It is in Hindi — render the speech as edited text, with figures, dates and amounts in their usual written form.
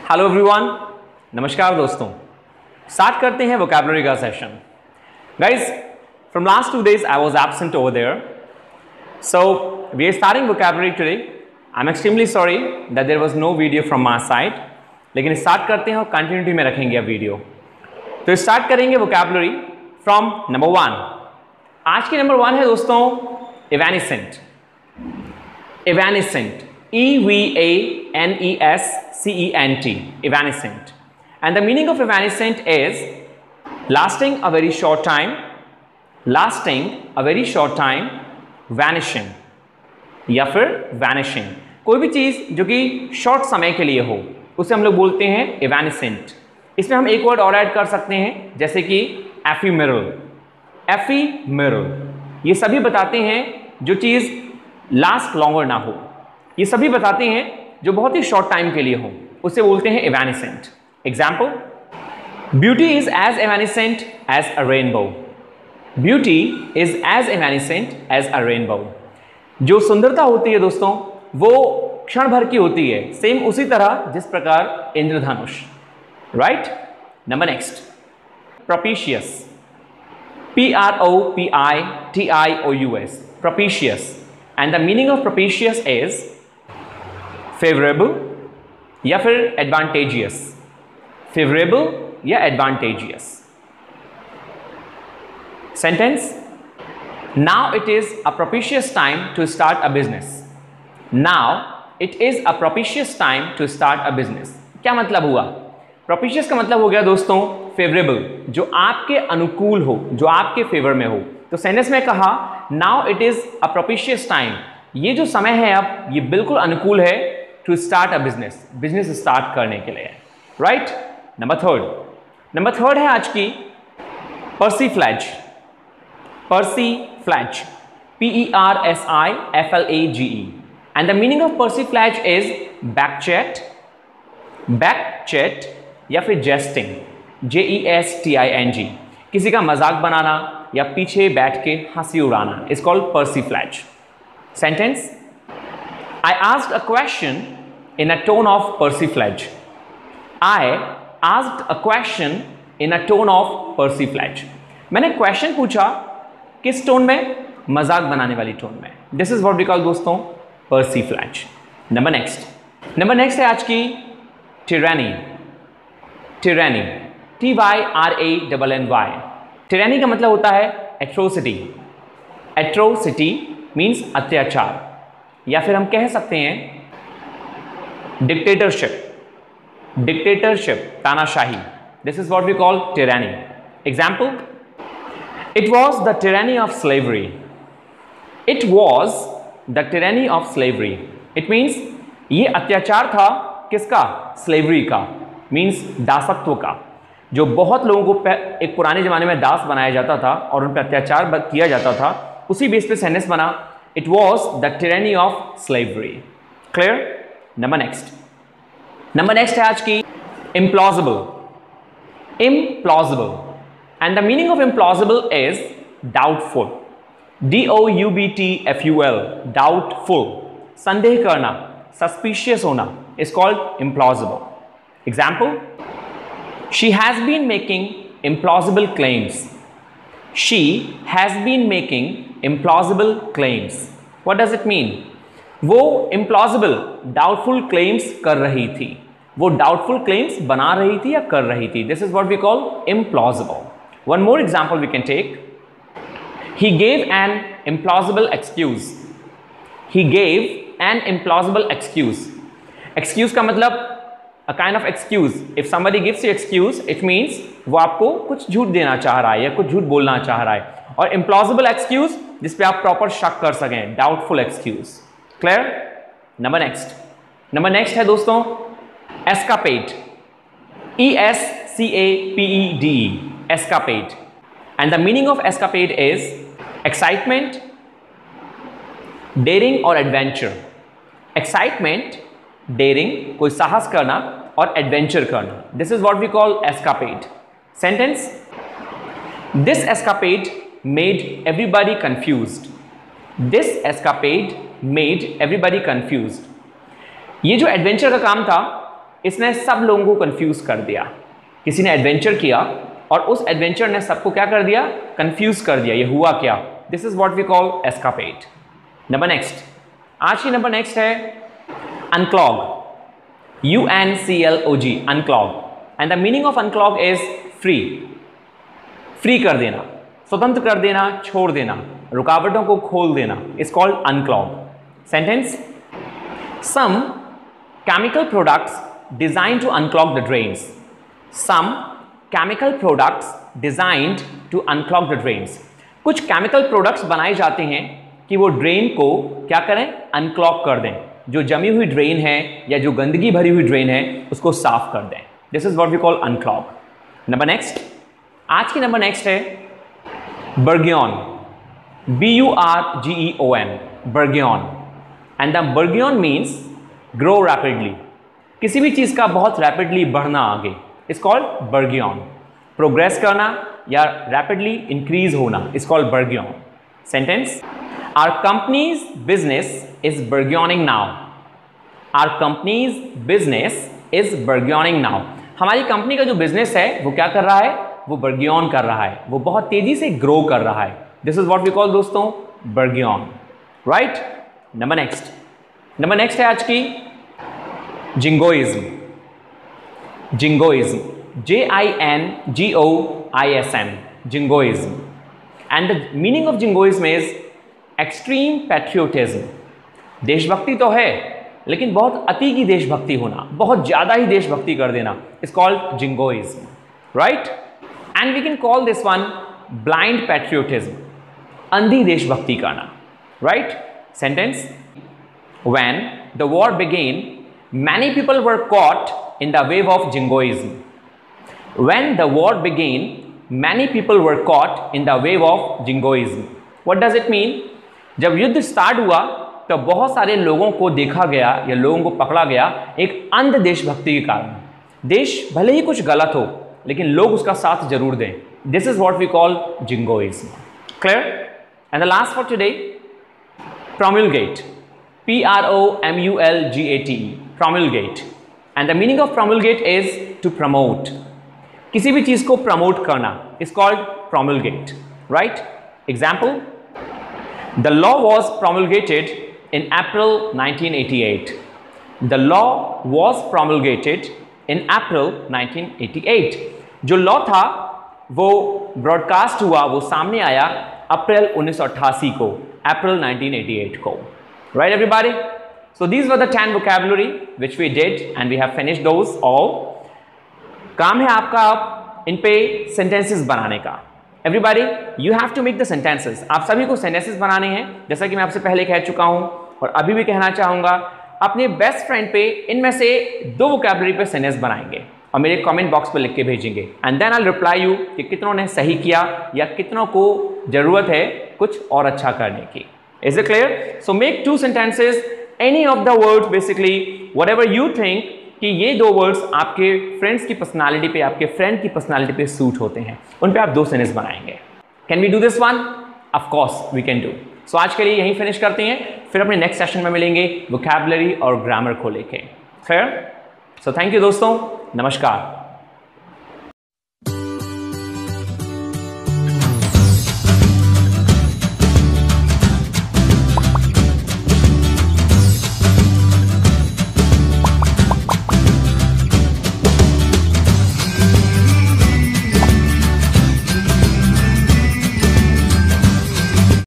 हेलो एवरीवन, नमस्कार दोस्तों। स्टार्ट करते हैं वोकैबुलरी का session. Guys, from last 2 days I was absent over there, so we are starting vocabulary today. I'm extremely sorry that there was no video from my side, लेकिन स्टार्ट करते हैं और कंटिन्यूटी में रखेंगे अब वीडियो। तो स्टार्ट करेंगे वोकैबुलरी फ्रॉम नंबर 1। आज की नंबर 1 है दोस्तों evanescent. Evanescent, EVANESCENT, evanescent. And the meaning of evanescent is lasting a very short time, vanishing या फिर vanishing। कोई भी चीज़ जो कि शॉर्ट समय के लिए हो उसे हम लोग बोलते हैं evanescent। इसमें हम एक वर्ड और ऐड कर सकते हैं जैसे कि ephemeral। ये सभी बताते हैं जो चीज़ लास्ट लॉन्गर ना हो, ये सभी बताते हैं जो बहुत ही शॉर्ट टाइम के लिए हो, उसे बोलते हैं evanescent। Example, beauty is as evanescent as a rainbow. Beauty is as evanescent as a rainbow. जो सुंदरता होती है दोस्तों वो क्षण भर की होती है, सेम उसी तरह जिस प्रकार इंद्रधनुष। Right. Number next, propitious, PROPITIOUS, propitious, and the meaning of propitious is favorable या फिर advantageous। favorable या advantageous। sentence, now it is a propitious time to start a business। now it is a propitious time to start a business। क्या मतलब हुआ? propitious का मतलब हो गया दोस्तों favorable, जो आपके अनुकूल हो, जो आपके फेवर में हो। तो सेंटेंस में कहा now it is a propitious time, ये जो समय है अब ये बिल्कुल अनुकूल है to start a business, business start करने के लिए। राइट। नंबर थर्ड है आज की persiflage। PERSIFLAGE, and the meaning of persiflage is backchat या फिर jesting, JESTING, किसी का मजाक बनाना या पीछे बैठ के हंसी उड़ाना is called persiflage। Sentence, I asked a question in a tone of persiflage। I asked a question in a tone of persiflage। मैंने क्वेश्चन पूछा किस टोन में? मजाक बनाने वाली टोन में। This is what we call दोस्तों persiflage। नंबर नेक्स्ट है आज की tyranny। TYRANNY। tyranny का मतलब होता है एट्रोसिटी मीन्स अत्याचार, या फिर हम कह सकते हैं डिक्टेटरशिप, तानाशाही। This is what we call tyranny। Example, it was the tyranny of slavery. It was the tyranny of slavery, it means ये अत्याचार था किसका? स्लेवरी का, मीन्स दासत्व का। जो बहुत लोगों को एक पुराने जमाने में दास बनाया जाता था और उन पर अत्याचार किया जाता था, उसी बेस पे सेंटेंस बना it was the tyranny of slavery. Clear. Number next है आज की implausible। And the meaning of implausible is doubtful, DOUBTFUL, doubtful, संदेह करना, suspicious होना is called implausible। Example, she has been making implausible claims। she has been making implausible claims। what does it mean? वो implausible, doubtful claims कर रही थी, वो doubtful claims बना रही थी या कर रही थी। this is what we call implausible। one more example we can take, he gave an implausible excuse। he gave an implausible excuse। excuse का मतलब a kind of excuse। if somebody gives you excuse, it means वो आपको कुछ झूठ देना चाह रहा है या कुछ झूठ बोलना चाह रहा है। और implausible excuse जिस पे आप प्रॉपर शक कर सकें, doubtful excuse। Clear. Number next है दोस्तों escapade। ESCAPEDE, escapade। and the meaning of escapade is excitement, daring और adventure। excitement, daring, कोई साहस करना, और एडवेंचर करना। This is what we call escapade. Sentence, this escapade made everybody confused. This escapade made everybody confused. ये जो एडवेंचर का काम था इसने सब लोगों को कंफ्यूज कर दिया। किसी ने एडवेंचर किया और उस एडवेंचर ने सबको क्या कर दिया, कंफ्यूज कर दिया। ये हुआ क्या? This is what we call escapade. Number next, आज की नंबर नेक्स्ट है unclog, UNCLOG, unclog. And the meaning of unclog is free, free कर देना, स्वतंत्र कर देना, छोड़ देना, रुकावटों को खोल देना, is called unclog. Sentence, some chemical products designed to unclog the drains. Some chemical products designed to unclog the drains. कुछ chemical products बनाए जाते हैं कि वो ड्रेन को क्या करें, अनक्लॉग कर दें। जो जमी हुई ड्रेन है या जो गंदगी भरी हुई ड्रेन है उसको साफ कर दें। This is what we call unclog. Number next, आज की नंबर नेक्स्ट है burgeon, BURGEON, burgeon. And the burgeon means grow rapidly, किसी भी चीज का बहुत रैपिडली बढ़ना आगे, इज कॉल्ड बर्गियन। प्रोग्रेस करना या रैपिडली इंक्रीज होना is called burgeon. Sentence, our company's business is burgeoning now. Our company's business is burgeoning now. हमारी कंपनी का जो बिजनेस है वो क्या कर रहा है, वो बर्गियन कर रहा है, वो बहुत तेजी से ग्रो कर रहा है। This is what we call दोस्तों burgeon, right. Number next, number next है आज की jingoism, jingoism, JINGOISM, jingoism. And the meaning of jingoism is extreme patriotism. देशभक्ति तो है लेकिन बहुत अति की देशभक्ति होना, बहुत ज्यादा ही देशभक्ति कर देना, is called jingoism, right. And we can call this one blind patriotism, अंधी देशभक्ति करना, right. Sentence, when the war began, many people were caught in the wave of jingoism. When the war began, many people were caught in the wave of jingoism. What does it mean? जब युद्ध स्टार्ट हुआ तो बहुत सारे लोगों को देखा गया या लोगों को पकड़ा गया एक अंध देशभक्ति के कारण। देश भले ही कुछ गलत हो लेकिन लोग उसका साथ जरूर दें। This is what we call jingoism. Clear? And the last for today, promulgate. PROMULGATE, promulgate. And the meaning of promulgate is to promote. किसी भी चीज को promote करना is called promulgate, right? Example, the law was promulgated in April 1988. The law was promulgated in April 1988. जो law था वो broadcast हुआ, वो सामने आया अप्रैल 1988 को, अप्रैल 1988 को। Right, everybody? So these were the 10 vocabulary which we did and we have finished those all. काम है आपका अब इन पे sentences बनाने का। Everybody, you have to make the sentences. आप सभी को sentences बनाने हैं, जैसा कि मैं आपसे पहले कह चुका हूं और अभी भी कहना चाहूंगा। अपने बेस्ट फ्रेंड पे इनमें से 2 vocabulary पे sentence बनाएंगे और मेरे कमेंट बॉक्स पे लिख के भेजेंगे। And then I will reply you कि कितनों ने सही किया या कितनों को जरूरत है कुछ और अच्छा करने की। Is it clear? So make 2 sentences, any of the words basically, whatever you think कि ये 2 words आपके फ्रेंड्स की पर्सनालिटी पे, आपके फ्रेंड की पर्सनालिटी पे सूट होते हैं, उन पे आप 2 सेंटेंस बनाएंगे। Can we do this one? Of course we can do. So आज के लिए यहीं फिनिश करते हैं, फिर अपने नेक्स्ट सेशन में मिलेंगे वोकैबुलरी और ग्रामर को लेके। Clear? So thank you दोस्तों, नमस्कार।